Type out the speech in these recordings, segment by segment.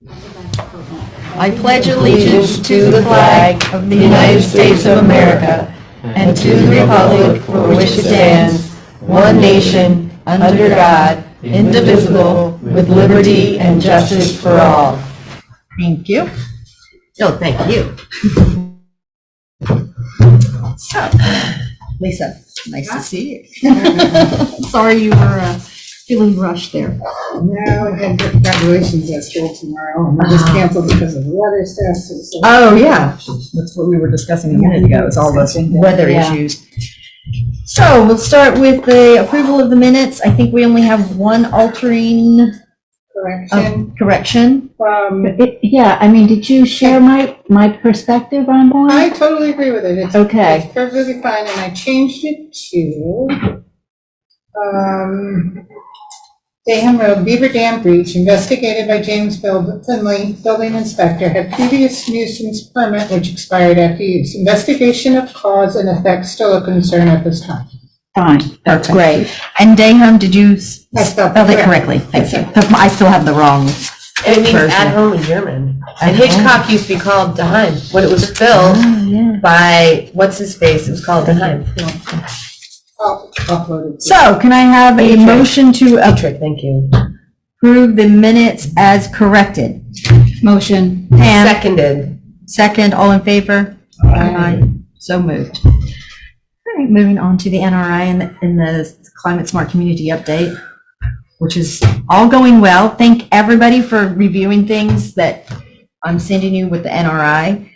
I pledge allegiance to the flag of the United States of America and to the republic for which it stands, one nation, under God, indivisible, with liberty and justice for all. Thank you. Oh, thank you. So, Lisa, nice to see you. Sorry you were feeling rushed there. No, I had graduations at school tomorrow, and we just canceled because of weather stuff. So Oh, yeah. That's what we were discussing a minute ago, is all the weather issues. So we'll start with the approval of the minutes. I think we only have one altering correction. Yeah, I mean, did you share my perspective on that? I totally agree with it. It's, Okay. It's perfectly fine, and I changed it to Dayham Road, Beaver Dam breach, investigated by James Finley, building inspector, had previous nuisance permit which expired after use. Investigation of cause and effect still a concern at this time. Fine, that's great. And Dayham, did you I spelled spell it correct. correctly? Thank you. Because I still have the wrong And it means version. at home in German. At And home. Hitchcock used to be called Daheim. When it was filled Oh, yeah. by, what's his face, it was called Daheim. Oh, uploaded. So can I have a Dietrich. motion to Dietrich, thank you. approve the minutes as corrected? Motion. Pam, Seconded. second, all in favor? Aye. So moved. All right, moving on to the NRI and the Climate Smart Community Update, which is all going well. Thank everybody for reviewing things that I'm sending you with the NRI.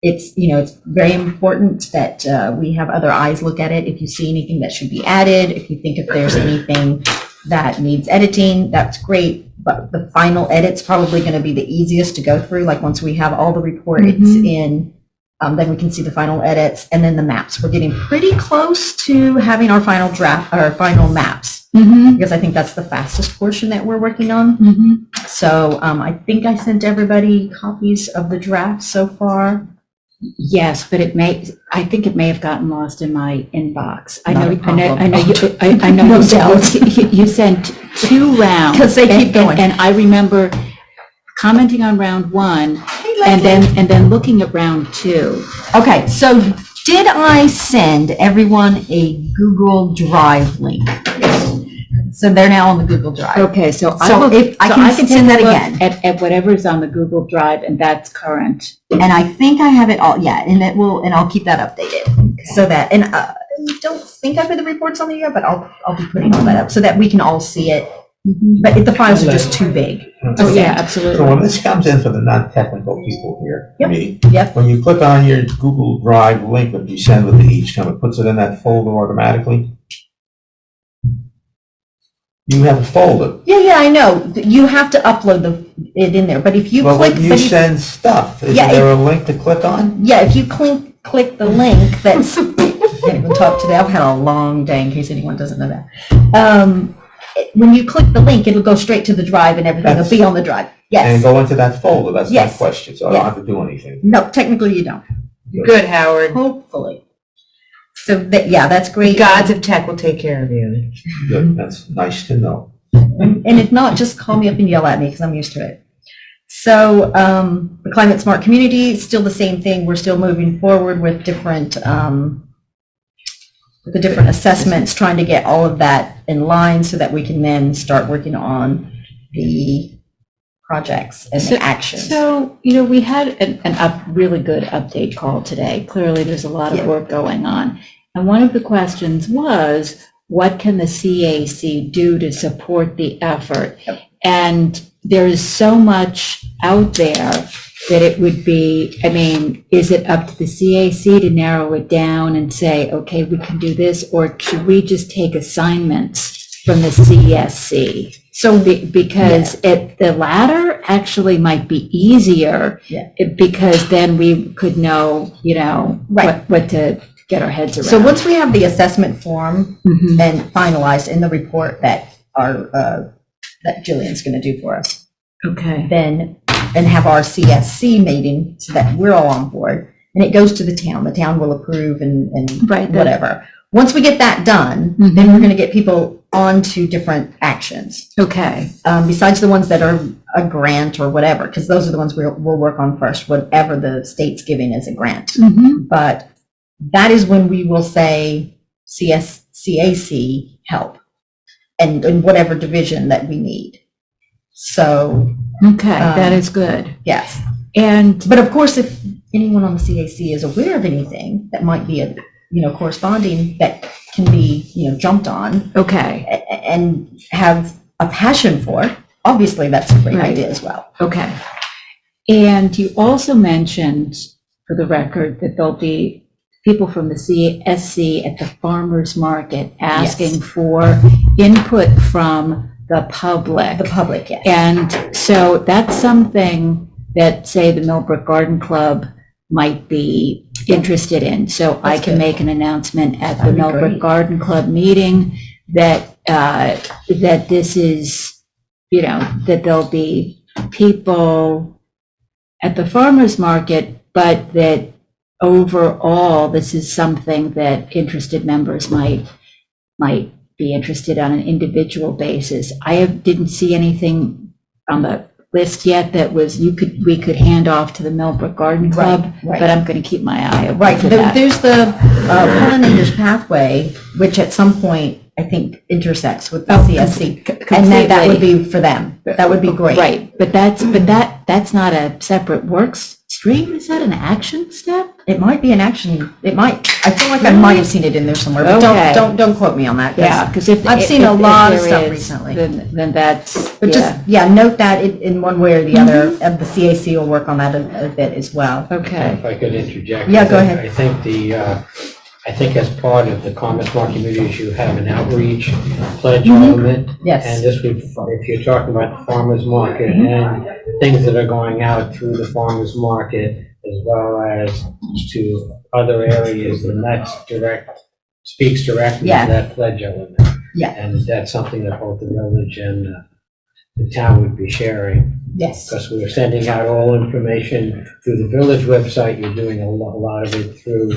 It's, it's very important that we have other eyes look at it. If you see anything that should be added, if you think if there's anything that needs editing, that's great. But the final edit's probably going to be the easiest to go through. Like once we have all the reports in, then we can see the final edits and then the maps. We're getting pretty close to having our final draft, our final maps, because I think that's the fastest portion that we're working on. So I think I sent everybody copies of the draft so far. Yes, but I think it may have gotten lost in my inbox. I Not know, a problem. I know No you doubt. sent, you sent 2 rounds. 'Cause they keep going. And I remember commenting on round 1 and then looking at round 2. Okay, so did I send everyone a Google Drive link? So they're now on the Google Drive. Okay, so So if I can send that again. at whatever's on the Google Drive, and that's current. And I think I have it all, and I'll keep that updated. So that, and I don't think I put the reports on there yet, but I'll be putting all that up so that we can all see it. But if the files are just too big. Oh, yeah, absolutely. So when this comes in for the non-technical people here, Yep. me, Yep. when you click on your Google Drive link that you send with the each come, it puts it in that folder automatically? You have a folder. Yeah, I know. You have to upload it in there, but if you Well, click. when you send stuff, is Yeah, there a link to click on? Yeah, if you click the link that's, I can't even talk today, I've had a long day in case anyone doesn't know that. When you click the link, it'll go straight to the drive and everything will be on the drive. And Yes. go into that folder, that's my Yes. question, so I don't have to do anything. No, technically you don't. Good, Howard. Hopefully. So that's great. Gods of tech will take care of you. Good, that's nice to know. And if not, just call me up and yell at me because I'm used to it. So the Climate Smart Community, still the same thing. We're still moving forward with different assessments, trying to get all of that in line so that we can then start working on the projects and the actions. So, we had a really good update call today. Clearly, there's a lot of work going on. And one of the questions was, what can the CAC do to support the effort? And there is so much out there that it would be, is it up to the CAC to narrow it down and say, okay, we can do this, or should we just take assignments from the CSC? So because the latter actually might be easier, because then we could know, what to get our heads around. So once we have the assessment form and finalized in the report that that Jillian's going to do for us, okay, then and have our CSC meeting so that we're all on board, and it goes to the town. The town will approve and Right, whatever. Once we get that done, then we're going to get people on to different actions. Okay, Besides the ones that are a grant or whatever, because those are the ones we'll work on first, whatever the state's giving as a grant. But that is when we will say CAC help and in whatever division that we need. So, okay, that is good. yes. And, But of course, if anyone on the CAC is aware of anything that might be a, corresponding that can be, jumped on okay, and have a passion for, obviously that's a great Right. idea as well. okay. And you also mentioned, for the record, that there'll be people from the CSC at the farmer's market asking Yes. for input from the public. The public, yes. And so that's something that, say, the Millbrook Garden Club might be interested in. So I That's can good. make an announcement at the That'd be Millbrook great. Garden Club meeting that, that this is, that there'll be people at the farmer's market, but that overall, this is something that interested members might be interested on an individual basis. Didn't see anything on the list yet that was, we could hand off to the Millbrook Garden Club, Right. but I'm going to keep my eye open Right, for that. there's the pollinators pathway, which at some point, I think, intersects with the Oh, CSC. And that would be for them. That would be great. Right, but that's not a separate work stream, is that an action step? It might be an action, I feel like I might have seen it in there somewhere, but Okay. don't quote me on that. 'Cause Yeah, because if. I've seen if- a if lot of there stuff is, recently. Then that's, But just, yeah, note that in one way or the other, and the CAC will work on that a bit as well. okay, If I could interject. Yeah, go ahead. I think as part of the Commerce Market Communities, you have an outreach pledge Mhm. element. And Yes, this would, if you're talking about the farmer's market Mm-hmm. and things that are going out through the farmer's market, as well as to other areas, and that's speaks directly Yeah. to that pledge element. Yeah. And that's something that both the village and the town would be sharing. yes, Because we're sending out all information through the village website, you're doing a lot of it through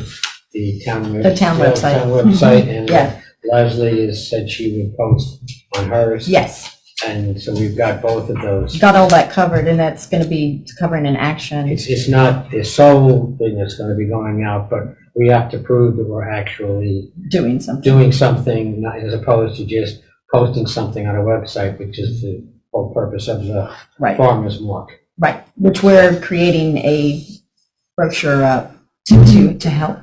the town. The town website. Town website, and Yeah. Leslie has said she would post on hers. yes. And so we've got both of those. Got all that covered, and that's going to be covering an action. It's not the sole thing that's gonna be going out, but we have to prove that we're actually Doing something. doing something, not as opposed to just posting something on a website, which is the whole purpose of the Right, farmer's market. right, which we're creating a brochure up to help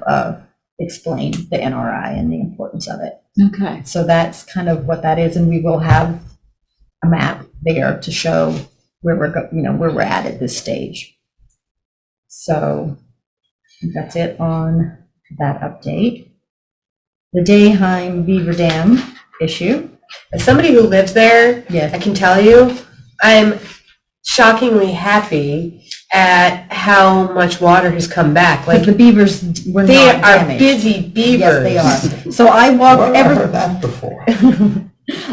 explain the NRI and the importance of it. okay. So that's kind of what that is, and we will have a map there to show where where we're at this stage. So I think that's it on that update. The Dayheim Beaver Dam issue, As somebody who lives there, I yes, can tell you, I'm shockingly happy at how much water has come back. like Like, the beavers were they not are damaged. busy beavers. Yes, they are. So I walk Where have I heard that before?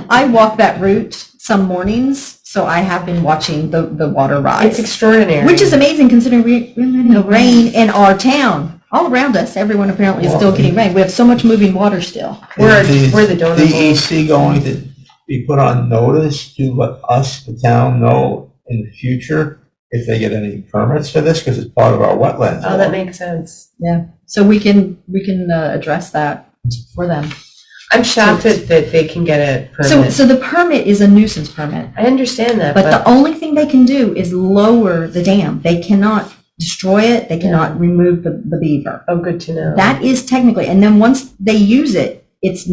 I walk that route some mornings, so I have been watching the water rise. It's extraordinary. Which is amazing considering we're getting rain in our town. All around us, everyone apparently is still getting rain. We have so much moving water still. We're Is the donor bowl. DEC going to be put on notice to let us, the town, know in the future if they get any permits for this, because it's part of our wetlands. Oh, that makes sense. So we can address that for them. I'm shocked that they can get a So permit. the permit is a nuisance permit, I understand that, but but the only thing they can do is lower the dam. They cannot destroy it. They cannot remove the beaver. oh, good to know. That is technically, and then once they use it, it's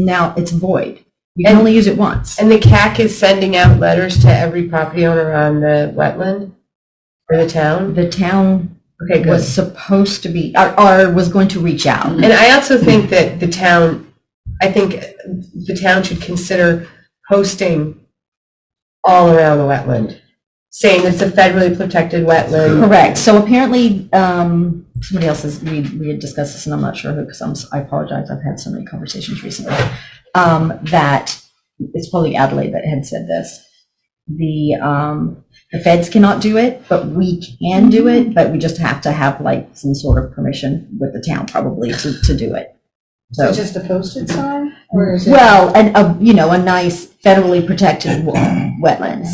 void. You can And- only use it once. And the CAC is sending out letters to every property owner on the wetland for the town? The town Okay, good. was supposed to be, or was going to reach out. And I also think that the town should consider posting all around the wetland, saying it's a federally protected wetland. Correct. So apparently, somebody else we had discussed this, and I'm not sure who, because I apologize, I've had so many conversations recently, that it's probably Adelaide that had said this. The feds cannot do it, but we can do it, but we just have to have like some sort of permission with the town probably to do it. So So, just a posted sign? Or is it? Well, and, a nice federally protected wetlands,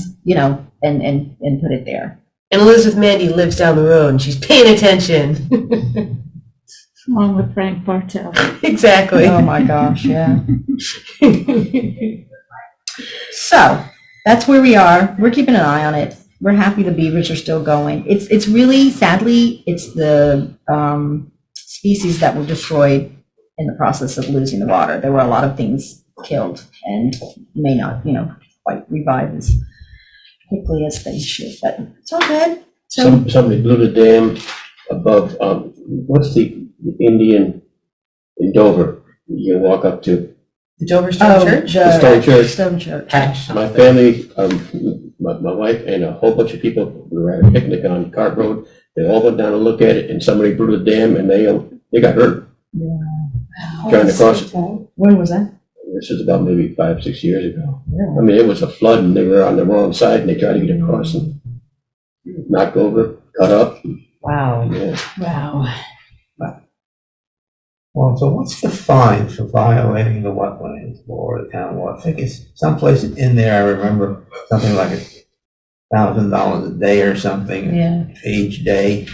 and put it there. And Elizabeth Mandy lives down the road and she's paying attention. Along with Frank Bartel. Exactly. Oh, my gosh, yeah. So, that's where we are. We're keeping an eye on it. We're happy the beavers are still going. It's really, sadly, it's the species that were destroyed in the process of losing the water. There were a lot of things killed and may not, quite revive as quickly as they should, but it's all good. So, Somebody blew the dam above, what's the Indian in Dover? You can walk up to The Dover Stone Church? the Stone Church. Stone Church. My family, my wife and a whole bunch of people, we were at a picnic on Cart Road. They all went down to look at it and somebody blew the dam and they got hurt trying to cross it. When was that? This was about maybe 5-6 years ago. Yeah. I mean, it was a flood and they were on the wrong side and they tried to get across and knocked over, cut up. Wow. Yeah. Wow. Well, so what's the fine for violating the wetlands or the town law? I think it's someplace in there, I remember something like $1,000 a day or something Yeah, for each day,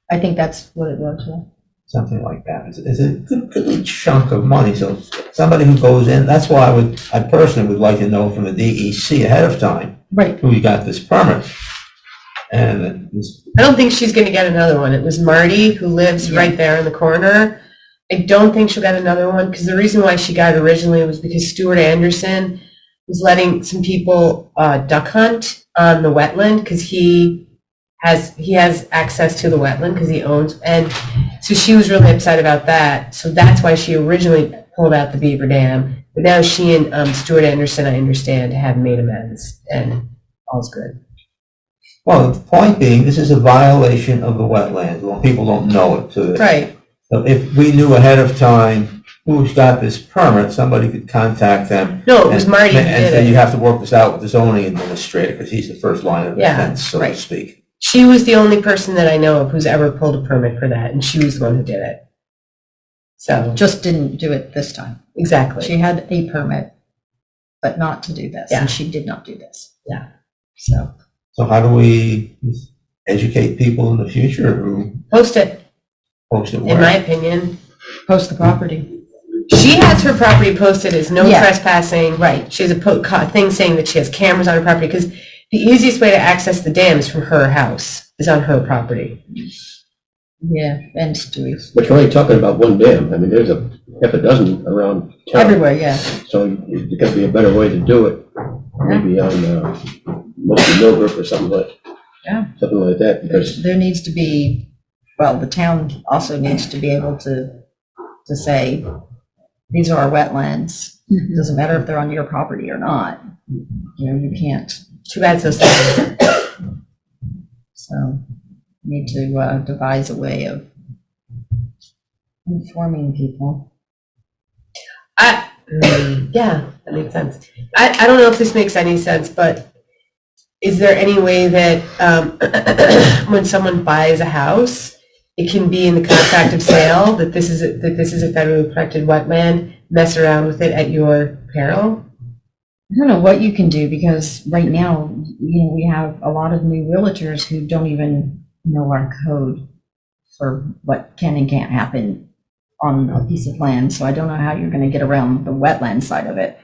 I think that's what it was, yeah. something like that. It's a good chunk of money, so somebody who goes in, that's why I personally would like to know from the DEC ahead of time Right. who got this permit. And this, I don't think she's gonna get another one. It was Marty who lives right there in the corner. I don't think she'll get another one, because the reason why she got it originally was because Stuart Anderson was letting some people duck hunt on the wetland, because he has access to the wetland because he owns, and so she was really upset about that. So that's why she originally pulled out the beaver dam. But now she and Stuart Anderson, I understand, have made amends, and all's good. well, the point being, this is a violation of the wetlands. Well, people don't know it, so Right. so if we knew ahead of time who's got this permit, somebody could contact them. No, it was Marty who And did say, you it. have to work this out with the zoning administrator, because he's the first line of Yeah, defense, so to right. speak. She was the only person that I know of who's ever pulled a permit for that, and she was the one who did it. So, Just didn't do it this time. exactly. She had a permit, but not to do this, Yeah. and she did not do this. Yeah. So, So how do we educate people in the future who Post it, post it in my where? opinion. post the property. She has her property posted as no Yeah. trespassing. Right. She has a thing saying that she has cameras on her property, because the easiest way to access the dam is from her house, is on her property. Yeah, and Stewie's. But you're only talking about one dam. I mean, there's half a dozen around town. Everywhere, yeah. So there's got to be a better way to do it. Maybe on mostly Millbrook or something something like that, because There needs to be, well, the town also needs to be able to say, these are our wetlands. Doesn't matter if they're on your property or not. You can't. Too bad, so sad. So, need to devise a way of informing people. Yeah, that makes sense. I don't know if this makes any sense, but is there any way that when someone buys a house, it can be in the contract of sale that this is a federally protected wetland, mess around with it at your peril? I don't know what you can do, because right now, we have a lot of new realtors who don't even know our code for what can and can't happen on a piece of land. So I don't know how you're going to get around the wetland side of it.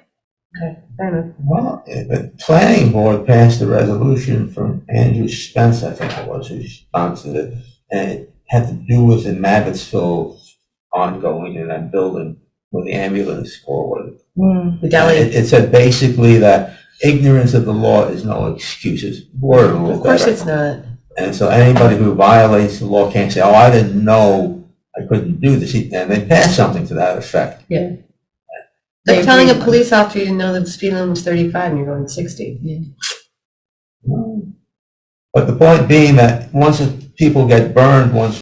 Okay, fair enough. Well, the planning board passed a resolution from Andrew Spence, I think it was, who sponsored it, and it had to do with the Mabbittsville ongoing in that building where the ambulance forward. The deli. It said basically that ignorance of the law is no excuse. It's worded a little Of course better. it's not. And so anybody who violates the law can't say, oh, I didn't know I couldn't do this. And they passed something to that effect. Yeah. Like telling a police officer you didn't know that the speed limit was 35 and you're going 60. But the point being that once people get burned once